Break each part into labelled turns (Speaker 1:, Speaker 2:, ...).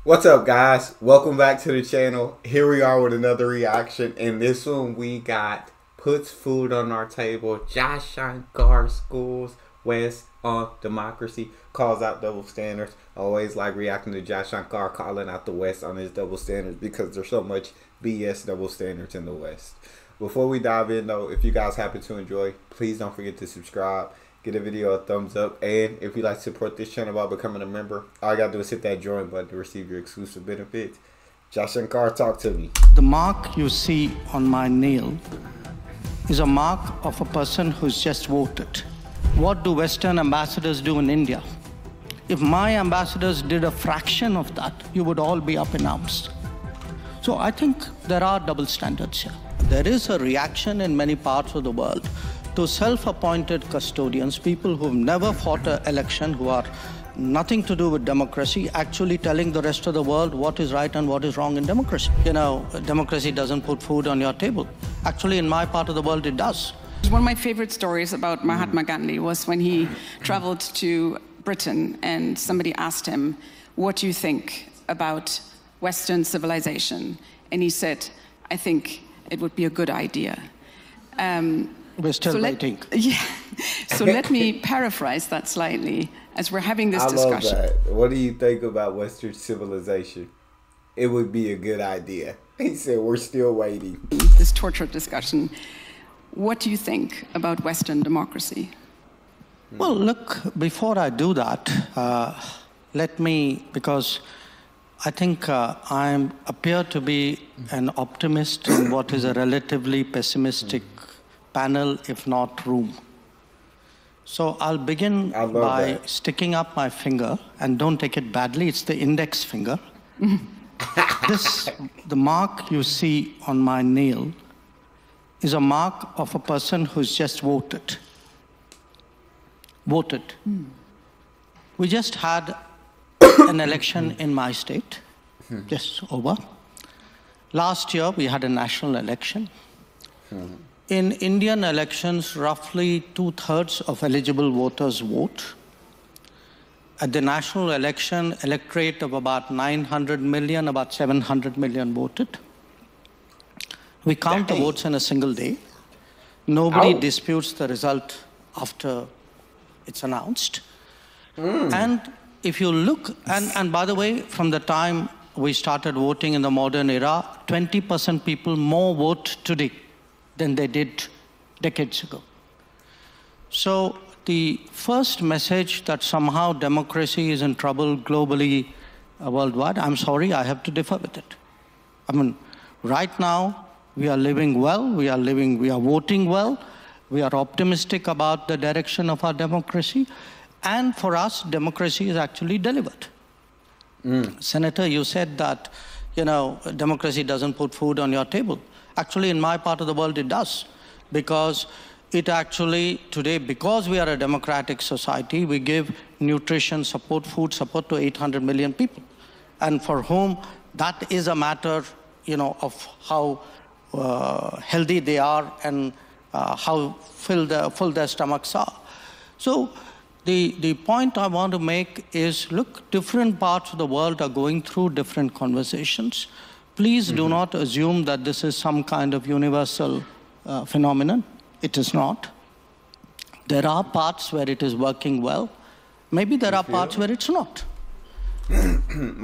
Speaker 1: What's up, guys? Welcome back to the channel. Here we are with another reaction. In this one, we got Puts Food on Our Table. Jaishankar schools West on democracy. Calls out double standards. I always like reacting to Jaishankar calling out the West on his double standards because there's so much BS double standards in the West. Before we dive in, though, if you guys happen to enjoy, please don't forget to subscribe. Give the video a thumbs up, and if you'd like to support this channel by becoming a member, all you gotta do is hit that join button to receive your exclusive benefits. Jaishankar, talk to me.
Speaker 2: The mark you see on my nail is a mark of a person who's just voted. What do Western ambassadors do in India? If my ambassadors did a fraction of that, you would all be up in arms. So I think there are double standards here. There is a reaction in many parts of the world to self-appointed custodians, people who've never fought an election, who are nothing to do with democracy, actually telling the rest of the world what is right and what is wrong in democracy. You know, democracy doesn't put food on your table. Actually, in my part of the world, it does.
Speaker 3: One of my favorite stories about Mahatma Gandhi was when he traveled to Britain and somebody asked him, "What do you think about Western civilization?" And he said, "I think it would be a good idea."
Speaker 2: We're still waiting.
Speaker 3: Yeah. So let me paraphrase that slightly as we're having this discussion.
Speaker 1: I love that. What do you think about Western civilization? It would be a good idea. He said, we're still waiting.
Speaker 3: This tortured discussion. What do you think about Western democracy?
Speaker 2: Well, look, before I do that, let me, because I think I appear to be an optimist in what is a relatively pessimistic panel, if not room. So I'll begin by sticking up my finger, and don't take it badly, it's the index finger. The mark you see on my nail is a mark of a person who's just voted. We just had an election in my state, just over. Last year, we had a national election. In Indian elections, roughly 2/3 of eligible voters vote. At the national election, electorate of about 900 million, about 700 million voted. We count the votes in a single day. Nobody disputes the result after it's announced. And if you look, and by the way, from the time we started voting in the modern era, 20% people more vote today than they did decades ago. So the first message that somehow democracy is in trouble globally, worldwide, I'm sorry, I have to differ with it. I mean, right now, we are living well, we are voting well, we are optimistic about the direction of our democracy, and for us, democracy is actually delivered. Senator, you said that, you know, democracy doesn't put food on your table. Actually, in my part of the world, it does. Because it actually, today, because we are a democratic society, we give nutrition support, food support to 800 million people. And for whom that is a matter, you know, of how healthy they are and how full their stomachs are. So the point I want to make is, look, different parts of the world are going through different conversations. Please do not assume that this is some kind of universal phenomenon. It is not. There are parts where it is working well. Maybe there are parts where it's not.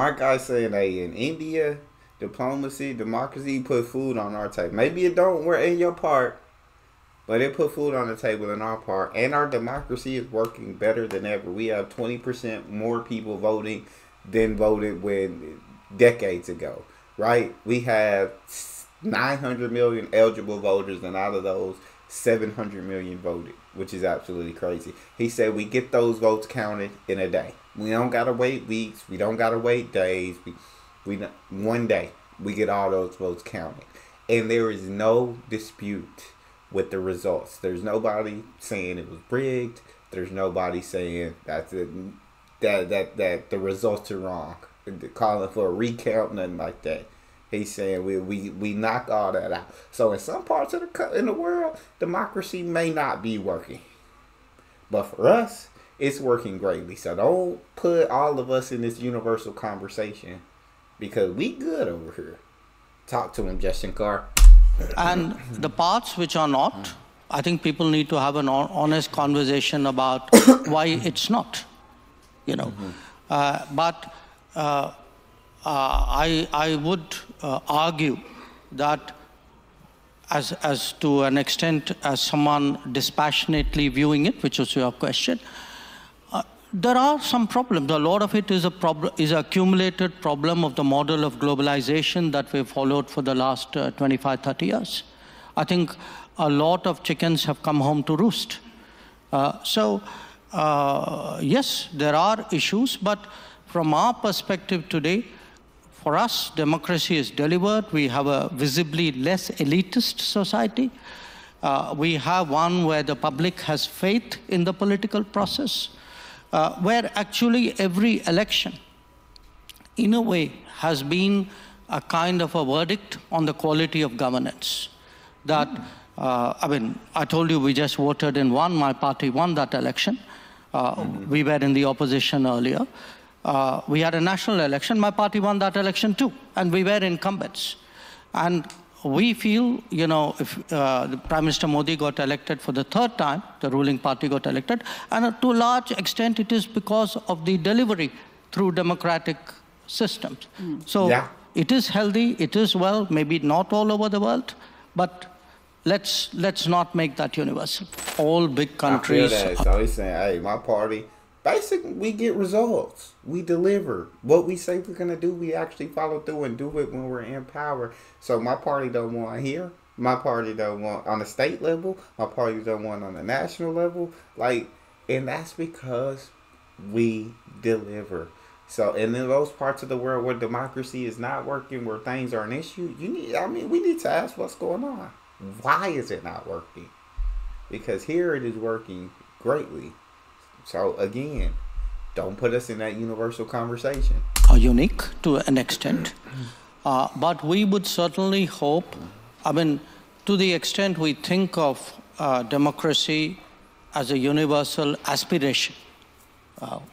Speaker 1: My guy's saying, hey, in India, diplomacy, democracy put food on our table. Maybe it don't work in your part, but it put food on the table in our part. And our democracy is working better than ever. We have 20% more people voting than voted decades ago. Right? We have 900 million eligible voters, and out of those, 700 million voted, which is absolutely crazy. He said we get those votes counted in a day. We don't gotta wait weeks. We don't gotta wait days. One day we get all those votes counted, and there is no dispute with the results. There's nobody saying it was rigged. There's nobody saying that the results are wrong. Calling for a recount, nothing like that. He's saying we knock all that out. So in some parts of the world, democracy may not be working, but for us, it's working greatly. So don't put all of us in this universal conversation because we good over here. Talk to him, Jaishankar.
Speaker 2: And the parts which are not, I think people need to have an honest conversation about why it's not, you know. But I would argue that as to an extent as someone dispassionately viewing it, which was your question, there are some problems. A lot of it is an accumulated problem of the model of globalization that we've followed for the last 25, 30 years. I think a lot of chickens have come home to roost. Yes, there are issues, but from our perspective today, for us, democracy is delivered. We have a visibly less elitist society. We have one where the public has faith in the political process, where actually every election, in a way, has been a kind of a verdict on the quality of governance. That, I mean, I told you we just voted in one. My party won that election. We were in the opposition earlier. We had a national election. My party won that election too, and we were incumbents. And we feel, you know, if the Prime Minister Modi got elected for the third time, the ruling party got elected, and to a large extent it is because of the delivery through democratic systems. So it is healthy, it is well, maybe not all over the world, but let's not make that universal. All big countries.
Speaker 1: I feel that. So he's saying, hey, my party, basically, we get results. We deliver. What we say we're going to do, we actually follow through and do it when we're in power. So my party don't want here. My party don't want on the state level. My party don't want on the national level. Like, and that's because we deliver. So, and in those parts of the world where democracy is not working, where things are an issue, we need to ask what's going on. Why is it not working? Because here it is working greatly. So again, don't put us in that universal conversation.
Speaker 2: Are unique to an extent. But we would certainly hope, I mean, to the extent we think of democracy as a universal aspiration,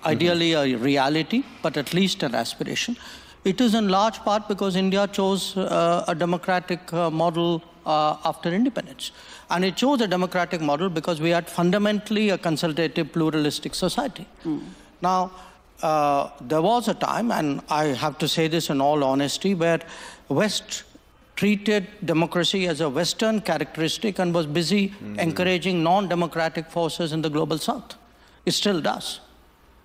Speaker 2: ideally a reality, but at least an aspiration. It is in large part because India chose a democratic model after independence. And it chose a democratic model because we had fundamentally a consultative, pluralistic society. Now, there was a time, and I have to say this in all honesty, where West treated democracy as a Western characteristic and was busy encouraging non-democratic forces in the global South. It still does.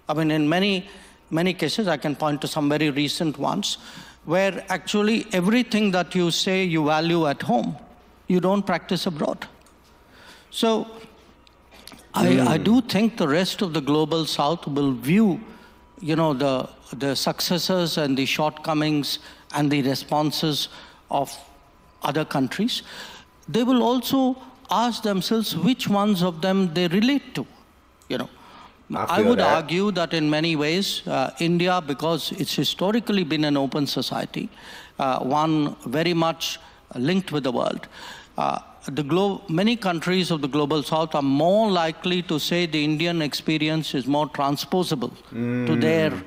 Speaker 2: I mean, in many cases, I can point to some very recent ones, where actually everything that you say you value at home, you don't practice abroad. So I do think the rest of the global South will view, you know, the successes and the shortcomings and the responses of other countries. They will also ask themselves which ones of them they relate to, you know. I would argue that in many ways, India, because it's historically been an open society, one very much linked with the world, many countries of the global South are more likely to say the Indian experience is more transposable to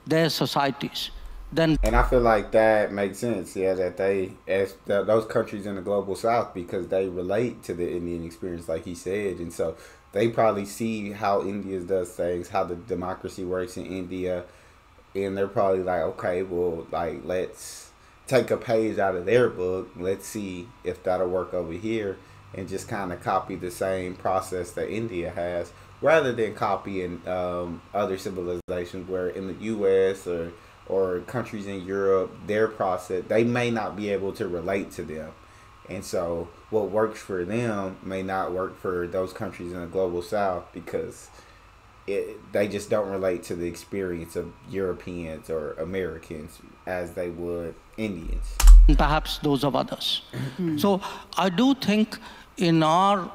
Speaker 2: their societies. And
Speaker 1: I feel like that makes sense, that those countries in the global South, because they relate to the Indian experience, like he said, and so they probably see how India does things, how the democracy works in India, and they're probably like, okay, well, like, let's take a page out of their book, let's see if that'll work over here, and just kind of copy the same process that India has, rather than copying other civilizations where in the U.S. or countries in Europe, their process, they may not be able to relate to them. And so what works for them may not work for those countries in the global South because they just don't relate to the experience of Europeans or Americans as they would Indians.
Speaker 2: And perhaps those of others. So I do think in our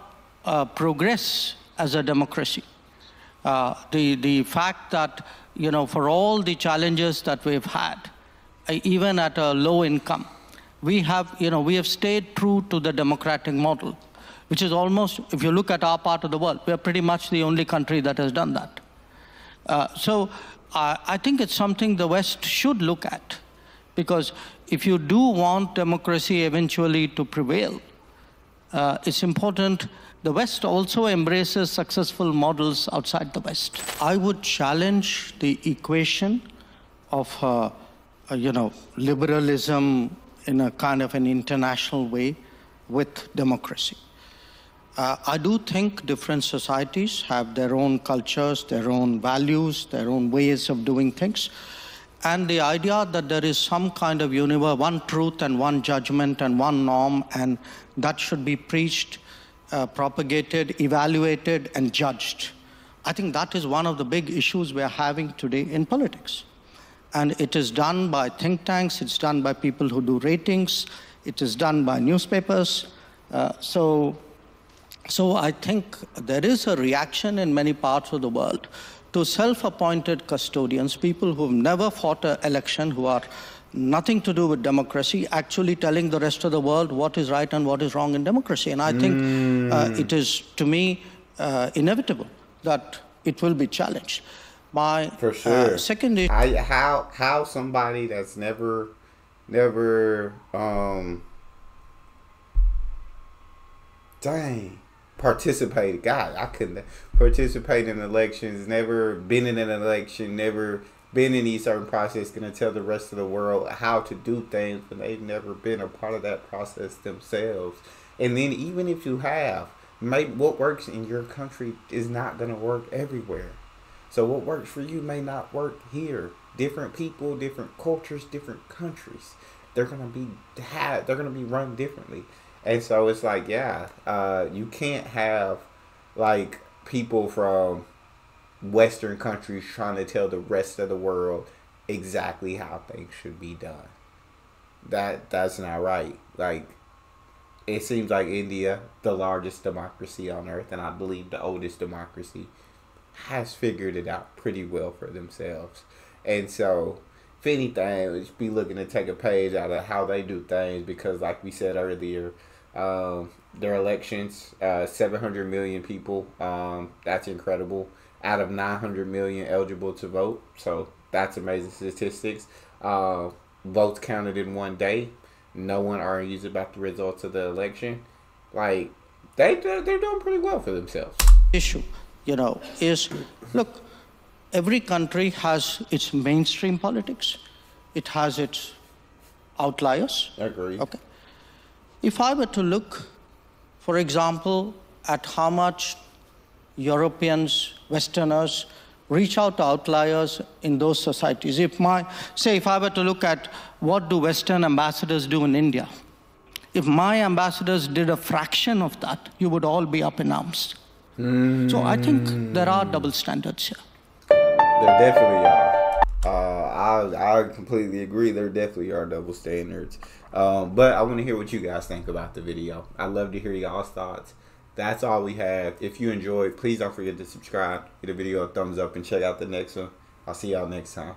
Speaker 2: progress as a democracy, the fact that, you know, for all the challenges that we've had, even at a low income, we have stayed true to the democratic model, which is almost, if you look at our part of the world, we're pretty much the only country that has done that. So I think it's something the West should look at, Because if you do want democracy eventually to prevail, it's important. The West also embraces successful models outside the West. I would challenge the equation of, liberalism in a kind of an international way with democracy. I do think different societies have their own cultures, their own values, their own ways of doing things. And the idea that there is some kind of universe, one truth and one judgment and one norm, and that should be preached, propagated, evaluated, and judged. I think that is one of the big issues we're having today in politics. And it is done by think tanks, it's done by people who do ratings, it is done by newspapers. So I think there is a reaction in many parts of the world to self-appointed custodians, people who've never fought an election, who are nothing to do with democracy, actually telling the rest of the world what is right and what is wrong in democracy. And I think it is, to me, inevitable that it will be challenged.
Speaker 1: For sure.
Speaker 2: Second issue,
Speaker 1: how somebody that's never participated. God, I couldn't participate in elections, never been in an election, never been in any certain process, gonna tell the rest of the world how to do things when they've never been a part of that process themselves. And then even if you have, maybe what works in your country is not gonna work everywhere. So what works for you may not work here. Different people, different cultures, different countries. They're gonna be run differently. And so it's like, you can't have like people from Western countries trying to tell the rest of the world exactly how things should be done. That's not right. Like, it seems like India, the largest democracy on earth, and I believe the oldest democracy, has figured it out pretty well for themselves. And so, if anything, we should be looking to take a page out of how they do things, because like we said earlier, their elections, 700 million people, that's incredible, out of 900 million eligible to vote. So that's amazing statistics. Votes counted in one day. No one argues about the results of the election. Like, they're doing pretty well for themselves.
Speaker 2: Issue, is, look, every country has its mainstream politics. It has its outliers.
Speaker 1: Agreed.
Speaker 2: Okay. If I were to look, for example, at how much Europeans, Westerners reach out to outliers in those societies. If I were to look at what do Western ambassadors do in India, if my ambassadors did a fraction of that, you would all be up in arms. So I think there are double standards here.
Speaker 1: There definitely are. I completely agree. There definitely are double standards. But I want to hear what you guys think about the video. I'd love to hear y'all's thoughts. That's all we have. If you enjoyed, please don't forget to subscribe, give the video a thumbs up, and check out the next one. I'll see y'all next time.